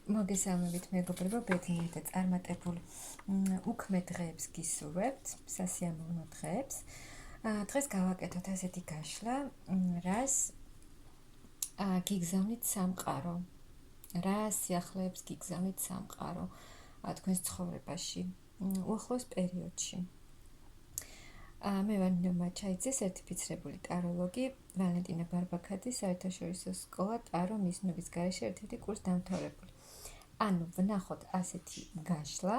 მოგესალმებით მეგობრებო, ბედნიერ და წარმატებულ უქმე დღეებს გისურვებთ, სასიამოვნო დღეებს. დღეს გავაკეთოთ ასეთი გაშლა, რას გიგზავნით სამყარო, რა სიახლეებს გიგზავნით სამყარო თქვენს ცხოვრებაში, უახლოეს პერიოდში. მე ვარ ნინო ჩაიძე, სერტიფიცირებული ტაროლოგი, ვალენტინა ბარბაქაძე, საერთაშორისო სკოლა ტარო მიზნობის გარეშე ერთ-ერთი კურს დამთავრებული. ანუ ვნახოთ ასეთი გაშლა,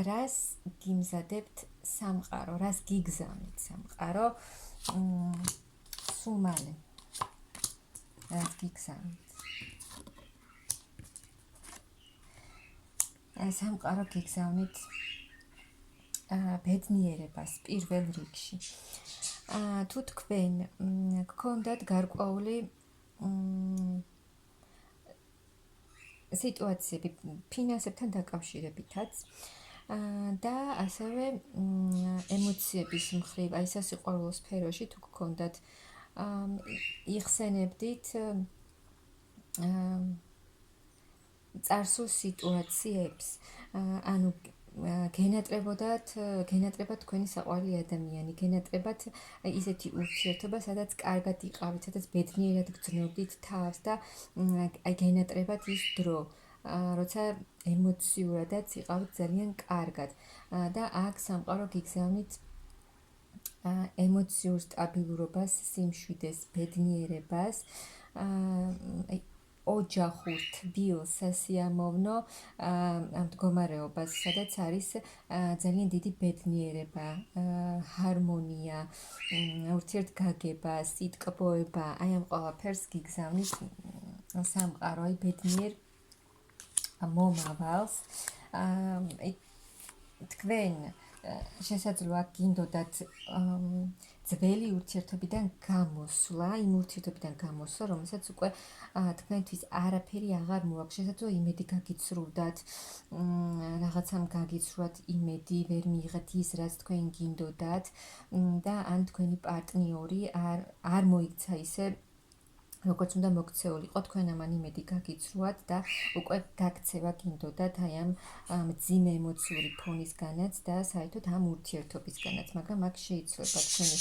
რას გიმზადებთ სამყარო, რას გიგზავნით სამყარო, სულ მალე, რას გიგზავნით. სამყარო გიგზავნით ბედნიერებას პირველ რიგში. თუ თქვენ გქონდათ გარკვეული სიტუაციები ფინანსებთან დაკავშირებითაც და ასევე ემოციების მხრივ, აი სასიყვარულო სფეროში თუ გქონდათ იხსენებდით წარსულ სიტუაციებს, ანუ გენატრებათ თქვენი საყვარელი ადამიანი, გენატრებათ ისეთი ურთიერთობა, სადაც კარგად იყავით, სადაც ბედნიერად გრძნობდით თავს და აი გენატრებათ ის დრო, როცა ემოციურადაც იყავით ძალიან კარგად და აქ სამყარო გიგზავნით ემოციურ სტაბილურობას, სიმშვიდეს, ბედნიერებას, ოჯახურ, თბილ, სასიამოვნო მდგომარეობას, სადაც არის ძალიან დიდი ბედნიერება, ჰარმონია, ურთიერთგაგება, სიტკბოება, აი ამ ყველაფერს გიგზავნით სამყარო, აი ბედნიერ მომავალს. თქვენ შესაძლოა გინდოდათ ძველი ურთიერთობიდან გამოსვლა, იმ ურთიერთობიდან გამოსვლა, რომელსაც უკვე თქვენთვის არაფერი აღარ მოაქვს. შესაძლოა იმედი გაგიცრუვდათ, რაღაცამ გაგიცრუათ იმედი, ვერ მიიღეთ ის, რაც თქვენ გინდოდათ და ან თქვენი პარტნიორი არ მოიქცა ისე, როგორც უნდა მოქცეულიყო, თქვენ ამან იმედი გაგიცრუათ და უკვე გაქცევა გინდოდათ აი ამ მძიმე ემოციური ფონისგანაც და საერთოდ ამ ურთიერთობისგანაც, მაგრამ აქ შეიძლება თქვენი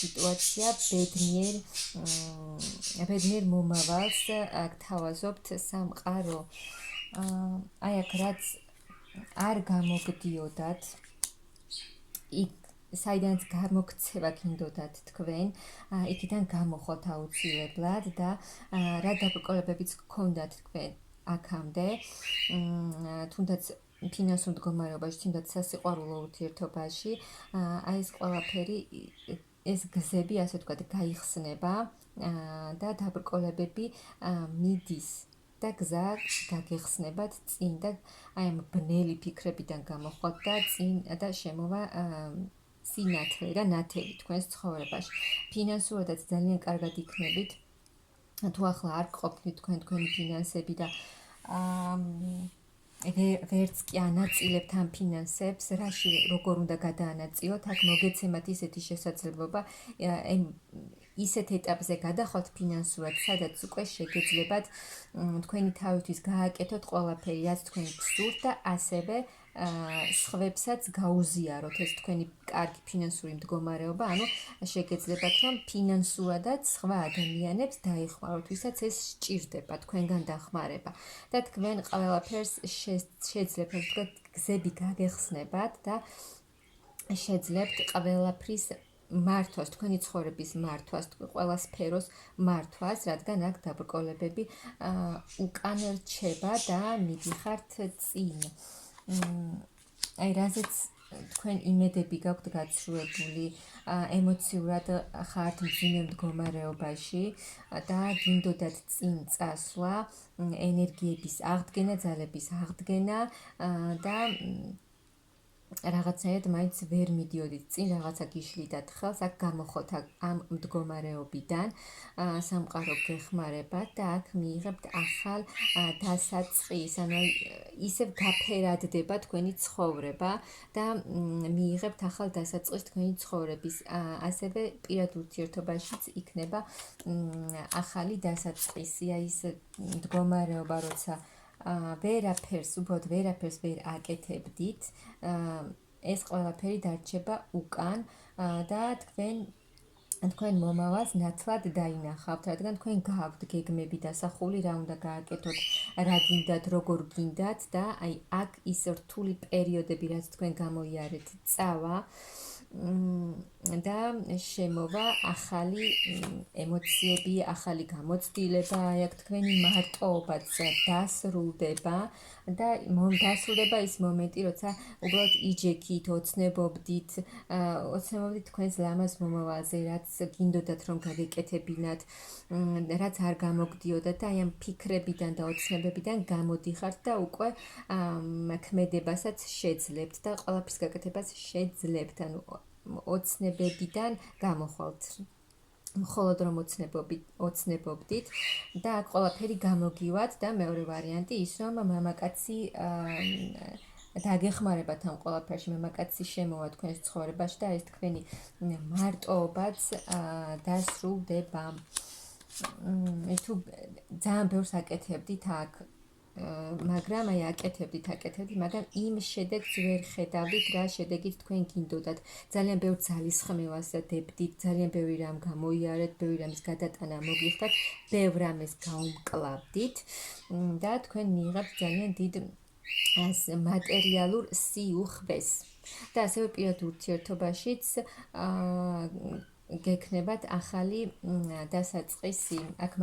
სიტუაცია ბედნიერ მომავალს გთავაზობთ სამყარო. აი აქ რაც არ გამოგდიოდათ, იქ საიდანაც გამოქცევა გინდოდათ თქვენ, იქიდან გამოხოთ აუცილებლად და რა დაბრკოლებებიც გქონდათ თქვენ აქამდე, თუნდაც ფინანსურ მდგომარეობაში, თუნდაც სასიყვარულო ურთიერთობაში, აი ეს ყველაფერი, ეს გზები, ასე ვთქვათ, გაიხსნება და დაბრკოლებები მიდის და გზა გაგეხსნებათ წინ და აი ამ ბნელი ფიქრებიდან გამოხოთ და წინ და შემოვა სინათლე და ნათელი თქვენს ცხოვრებაში. ფინანსურადაც ძალიან კარგად იქნებით, თუ ახლა არ გყოფნით თქვენი ფინანსები და ვერც კი ანაწილებთ ამ ფინანსებს, რაში როგორ უნდა გადაანაწილოთ, აქ მოგეცემათ ისეთი შესაძლებლობა, ისეთ ეტაპზე გადახვალთ ფინანსურად, სადაც უკვე შეგეძლებათ თქვენი თავისთვის გააკეთოთ ყველაფერი, რაც თქვენ გსურთ და ასევე სხვებსაც გაუზიაროთ ეს თქვენი კარგი ფინანსური მდგომარეობა, ანუ შეგეძლებათ, რომ ფინანსურადაც სხვა ადამიანებს დაეხმაროთ, ვისაც ეს სჭირდება, თქვენგან დახმარება. და თქვენ ყველაფერს შეძლებთ, ვთქვათ, გზები გაგეხსნებათ და შეძლებთ ყველაფრის მართვას, თქვენი ცხოვრების მართვას, ყველა სფეროს მართვას, რადგან აქ დაბრკოლებები უკან რჩება და მიდიხართ წინ. აი რაზეც თქვენ იმედები გაქვთ გაცრუებული, ემოციურად ხართ მძიმე მდგომარეობაში და გინდოდათ წინ წასვლა, ენერგიების აღდგენა, ძალების აღდგენა და რაღაცნაირად მაინც ვერ მიდიოდით წინ, რაღაცა გიშლიდათ ხელს, აქ გამოხოთ ამ მდგომარეობიდან, სამყარო გეხმარებათ და აქ მიიღებთ ახალ დასაწყის, ანუ ისევ გაფერადდება თქვენი ცხოვრება და მიიღებთ ახალ დასაწყისს თქვენი ცხოვრების. ასევე პირად ურთიერთობაშიც იქნება ახალი დასაწყისი, აი ეს მდგომარეობა, როცა ვერაფერს, უბრალოდ ვერაფერს ვერ აკეთებდით, ეს ყველაფერი დარჩება უკან და თქვენ მომავალს ნათლად დაინახავთ, რადგან თქვენ გააქვთ გეგმები დასახული, რა უნდა გააკეთოთ, რა გინდათ, როგორ გინდათ და აი აქ ის რთული პერიოდები, რაც თქვენ გამოიარეთ, წავა და შემოვა ახალი ემოციები, ახალი გამოცდილება, აი აქ თქვენი მარტოობაც დასრულდება და დასრულდება ის მომენტი, როცა უბრალოდ იჯექით, ოცნებობდით თქვენს ლამაზ მომავალზე, რაც გინდოდათ რომ გაგეკეთებინათ, რაც არ გამოგდიოდათ და აი ამ ფიქრებიდან და ოცნებებიდან გამოდიხართ და უკვე ქმედებასაც შეძლებთ და ყველაფრის გაკეთებას შეძლებთ, ანუ ოცნებებიდან გამოხვალთ. მხოლოდ რომ ოცნებობდით და აქ ყველაფერი გამოგივათ და მეორე ვარიანტი ის რომ მამაკაცი დაგეხმარებათ ამ ყველაფერში, მამაკაცი შემოვა თქვენს ცხოვრებაში და ეს თქვენი მარტოობაც დასრულდება. თუ ძალიან ბევრს აკეთებდით აქ, მაგრამ აი აკეთებდით, მაგრამ იმ შედეგს ვერ ხედავდით, რა შედეგით თქვენ გინდოდათ. ძალიან ბევრ ძალისხმევას დებდით, ძალიან ბევრი რამ გამოიარეთ, ბევრი რამის გადატანა მოგიხდათ, ბევრ რამეს გაუმკლავდით და თქვენ მიიღებთ ძალიან დიდ მატერიალურ სიუხვეს. და ასევე პირად ურთიერთობაშიც გექნებათ ახალი დასაწყისი, აქ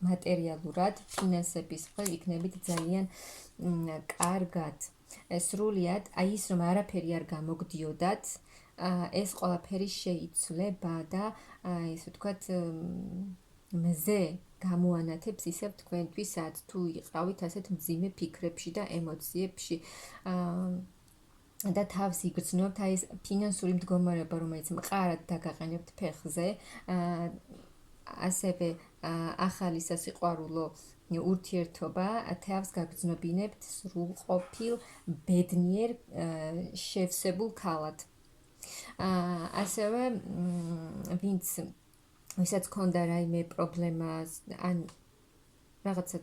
მატერიალურად, ფინანსების მხრივ იქნებით ძალიან კარგად. სრულიად, აი ის რომ არაფერი არ გამოგდიოდათ, ეს ყველაფერი შეიცვლება და ესე ვთქვათ, მზე გამოანათებს ისევ თქვენთვის, სადაც თუ იყავით ასეთ მძიმე ფიქრებში და ემოციებში. და თავს იგრძნობთ, აი ეს ფინანსური მდგომარეობა, რომელიც მყარად დაგაყენებთ ფეხზე, ასევე ახალი სასიყვარულო ურთიერთობა თავს გაგრძნობინებთ სრულყოფილ, ბედნიერ, შევსებულ ქალად. ასევე ვისაც ჰქონდა რაიმე პრობლემა ან რაღაცა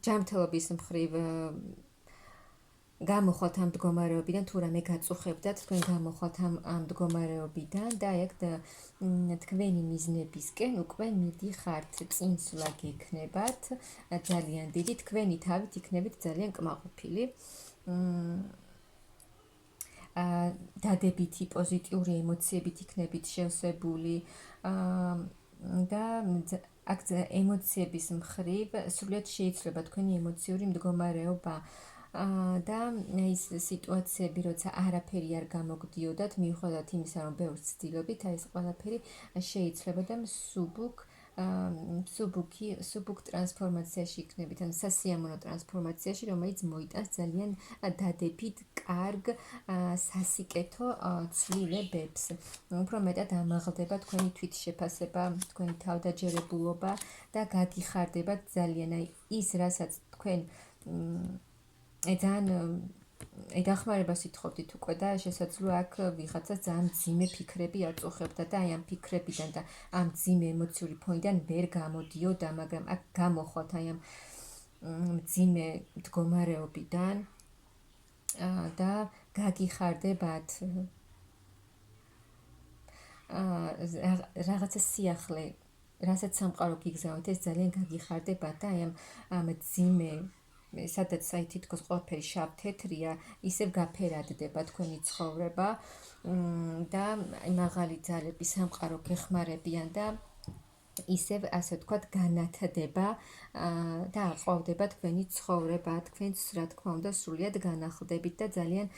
ჯანმრთელობის მხრივ გამოხვალთ ამ მდგომარეობიდან, თუ რამე გაწუხებდათ, თქვენ გამოხვალთ ამ მდგომარეობიდან და აი აქ თქვენი მიზნებისკენ უკვე მიდიხართ, წინსვლა გექნებათ ძალიან დიდი, თქვენი თავით იქნებით ძალიან კმაყოფილი. დადებითი პოზიტიური ემოციებით იქნებით შევსებული და აქ ემოციების მხრივ სრულიად შეიცვლება თქვენი ემოციური მდგომარეობა. და ის სიტუაციები, როცა არაფერი არ გამოგდიოდათ, მიუხედავად იმისა, რომ ბევრს ცდილობთ, აი ეს ყველაფერი შეიცვლება და მსუბუქ ტრანსფორმაციაში იქნებით, ანუ სასიამოვნო ტრანსფორმაციაში, რომელიც მოიტანს ძალიან დადებით, კარგ, სასიკეთო ცვლილებებს. უფრო მეტად ამაღლდება თქვენი თვითშეფასება, თქვენი თავდაჯერებულობა და გაგიხარდებათ ძალიან აი ის, რასაც თქვენ ძალიან დახმარებას ითხოვდით უკვე და შესაძლოა აქ ვიღაცას ძალიან მძიმე ფიქრები აწუხებდა და აი ამ ფიქრებიდან და ამ მძიმე ემოციური ფონიდან ვერ გამოდიოდა, მაგრამ აქ გამოხვალთ აი ამ მძიმე მდგომარეობიდან და გაგიხარდებათ რაღაცა სიახლე, რასაც სამყარო გიგზავნით, ეს ძალიან გაგიხარდებათ და აი ამ მძიმე სადაც აი თითქოს ყველაფერი შავ-თეთრია, ისევ გაფერადდება თქვენი ცხოვრება და მაღალი ძალები სამყარო გეხმარებიან და ისევ ასე ვთქვათ განათდება და აყვავდება თქვენი ცხოვრება, თქვენც რა თქმა უნდა სრულიად განახლდებით და ძალიან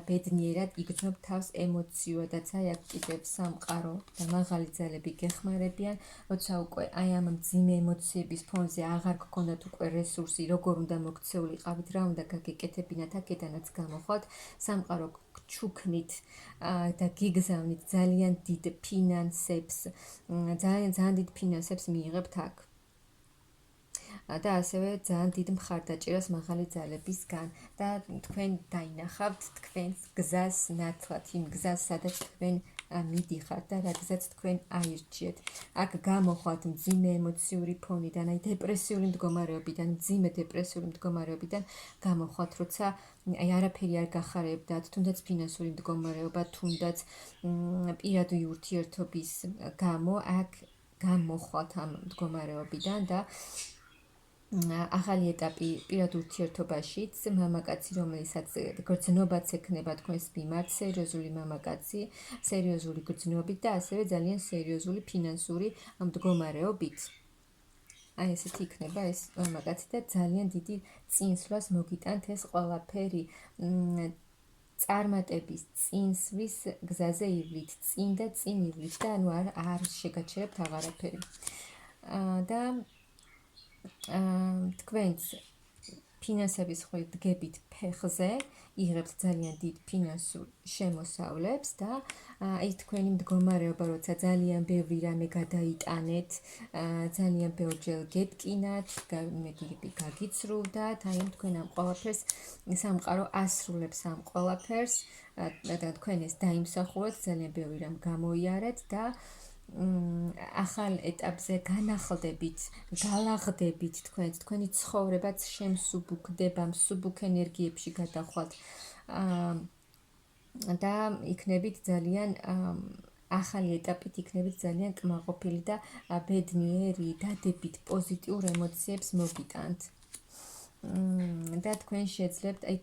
ბედნიერად იგრძნობთ თავს ემოციოდაც. აი აქ კიდევ სამყარო და მაღალი ძალები გეხმარებიან, როცა უკვე აი ამ მძიმე ემოციების ფონზე აღარ გქონდათ უკვე რესურსი, როგორ უნდა მოქცეულიყავით, რა უნდა გაგეკეთებინათ, აქედანაც გამოხვალთ, სამყარო ჩუქნით და გიგზავნით ძალიან დიდ ფინანსებს, ძალიან დიდ ფინანსებს მიიღებთ აქ. და ასევე ძალიან დიდ მხარდაჭერას მაღალი ძალებისგან და თქვენ დაინახავთ თქვენს გზას ნათლად, იმ გზას, სადაც თქვენ მიდიხართ და რადგანაც თქვენ აირჩიეთ. აქ გამოხვალთ მძიმე ემოციური ფონიდან, აი დეპრესიული მდგომარეობიდან, მძიმე დეპრესიული მდგომარეობიდან გამოხვალთ, როცა აი არაფერი არ გახარებდათ, თუნდაც ფინანსური მდგომარეობა, თუნდაც პირადი ურთიერთობის გამო აქ გამოხვალთ ამ მდგომარეობიდან და ახალი ეტაპი პირად ურთიერთობაშიც მამაკაცი, რომელსაც გრძნობაც ექნება თქვენს მიმართ, სერიოზული მამაკაცი, სერიოზული გრძნობით და ასევე ძალიან სერიოზული ფინანსური მდგომარეობით. აი ესეთი იქნება ეს მამაკაცი და ძალიან დიდი წინსვლას მოგიტანთ ეს ყველაფერი წარმატების წინსვლის გზაზე ივლით, წინ და წინ ივლით და ანუ არ შეგაჩერებთ აღარაფერი. და თქვენს ფინანსების ხვით დგებით ფეხზე, იღებთ ძალიან დიდ ფინანსურ შემოსავლებს და აი თქვენი მდგომარეობა, როცა ძალიან ბევრი რამე გადაიტანეთ, ძალიან ბევრჯერ გეტკინათ, მეგები გაგიცრუვდათ, აი თქვენ ამ ყველაფერს სამყარო ასრულებს ამ ყველაფერს და თქვენ ეს დაიმსახურეთ, ძალიან ბევრი რამ გამოიარეთ და ახალ ეტაპზე განახლდებით, გალაღდებით თქვენი ცხოვრებაც შემსუბუქდება, მსუბუქ ენერგიებში გადახვალთ და იქნებით ძალიან ახალი ეტაპით იქნებით ძალიან კმაყოფილი და ბედნიერი, დადებით პოზიტიურ ემოციებს მოგიტანთ. და თქვენ შეძლებთ აი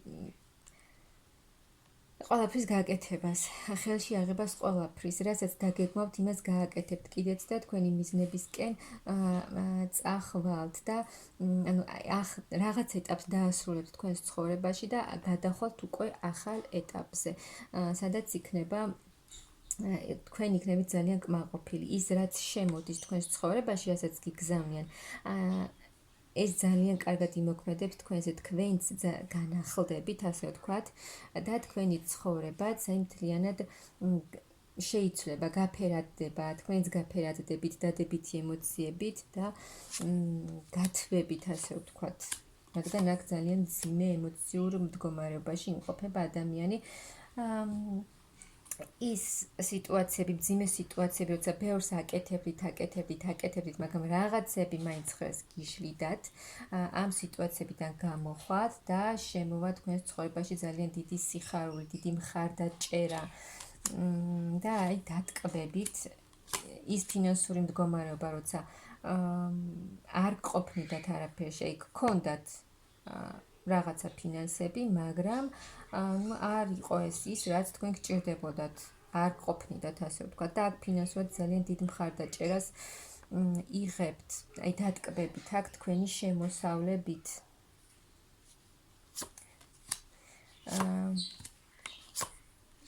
ყველაფრის გააკეთებას, ხელში აღებას ყველაფრის, რასაც დაგეგმავთ, იმას გააკეთებთ კიდეც და თქვენი მიზნებისკენ წახვალთ და ანუ რაღაც ეტაპს დაასრულებთ თქვენს ცხოვრებაში და გადახვალთ უკვე ახალ ეტაპზე, სადაც იქნება თქვენ იქნებით ძალიან კმაყოფილი. ის რაც შემოდის თქვენს ცხოვრებაში, რასაც გიგზავნიან, ეს ძალიან კარგად იმოქმედებს თქვენზე, თქვენც განახლდებით, ასე ვთქვათ, და თქვენი ცხოვრებაც აი მთლიანად შეიცვლება, გაფერადდება, თქვენც გაფერადდებით, დადებითი ემოციებით და გათვებით, ასე ვთქვათ. რადგან აქ ძალიან მძიმე ემოციურ მდგომარეობაში იმყოფება ადამიანი. ის სიტუაციები, მძიმე სიტუაციები, როცა ბევრს აკეთებდით, მაგრამ რაღაცები მაინც ხელს გიშლიდათ, ამ სიტუაციებიდან გამოხვათ და შემოვა თქვენს ცხოვრებაში ძალიან დიდი სიხარული, დიდი მხარდაჭერა და აი დატკბებით ის ფინანსური მდგომარეობა, როცა არ გყოფნიდათ არაფერში, აი გქონდათ რაღაცა ფინანსები, მაგრამ არ იყო ის, რაც თქვენ გჭირდებოდათ, არ გყოფნიდათ, ასე ვთქვათ, და აქ ფინანსურად ძალიან დიდ მხარდაჭერას იღებთ, აი დატკბებით აქ თქვენი შემოსავლებით.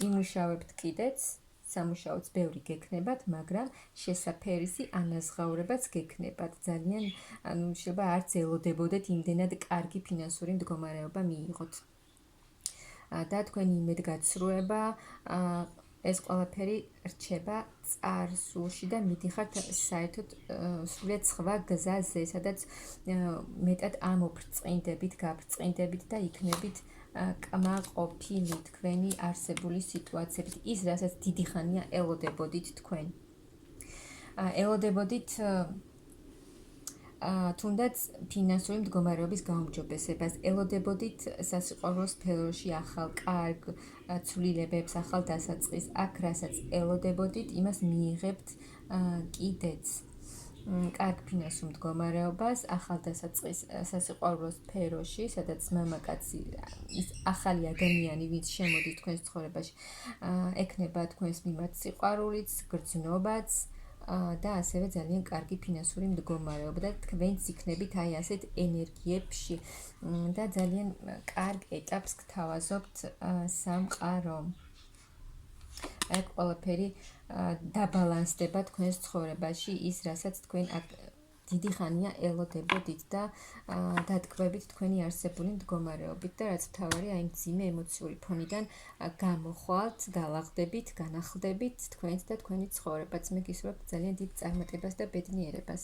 იმუშავებთ კიდეც, სამუშაოც ბევრი გექნებათ, მაგრამ შესაფერისი ანაზღაურებაც გექნებათ. ძალიან, ანუ შეიძლება არც ელოდებოდეთ იმდენად კარგი ფინანსური მდგომარეობა მიიღოთ. და თქვენი იმედგაცრუება, ეს ყველაფერი რჩება წარსულში და მიდიხართ საერთოდ სრულიად სხვა გზაზე, სადაც მეტად ამოფრწყინდებით, გაფრწყინდებით და იქნებით კმაყოფილი თქვენი არსებული სიტუაციებით, ის რასაც დიდი ხანია ელოდებოდით თქვენ. ელოდებოდით თუნდაც ფინანსური მდგომარეობის გაუმჯობესებას, ელოდებოდით სასიყვარულო სფეროში ახალ კარგ ცვლილებებს, ახალ დასაწყისს, აქ რასაც ელოდებოდით, იმას მიიღებთ კიდეც. კარგ ფინანსურ მდგომარეობას, ახალ დასაწყისს სასიყვარულო სფეროში, სადაც მამაკაცი, ის ახალი ადამიანი, ვინც შემოდის თქვენს ცხოვრებაში, ექნება თქვენს მიმართ სიყვარულიც, გრძნობაც და ასევე ძალიან კარგი ფინანსური მდგომარეობა და თქვენც იქნებით აი ასეთ ენერგიებში და ძალიან კარგ ეტაპს გთავაზობთ სამყარო. აი ყველაფერი დაბალანსდება თქვენს ცხოვრებაში, ის რასაც თქვენ დიდი ხანია ელოდებოდით და დატკბებით თქვენი არსებული მდგომარეობით და რაც მთავარია, აი მძიმე ემოციური ფონიდან გამოხვალთ, გალაღდებით, განახლდებით თქვენს და თქვენი ცხოვრებაც. მე გისურვებთ ძალიან დიდ წარმატებას და ბედნიერებას.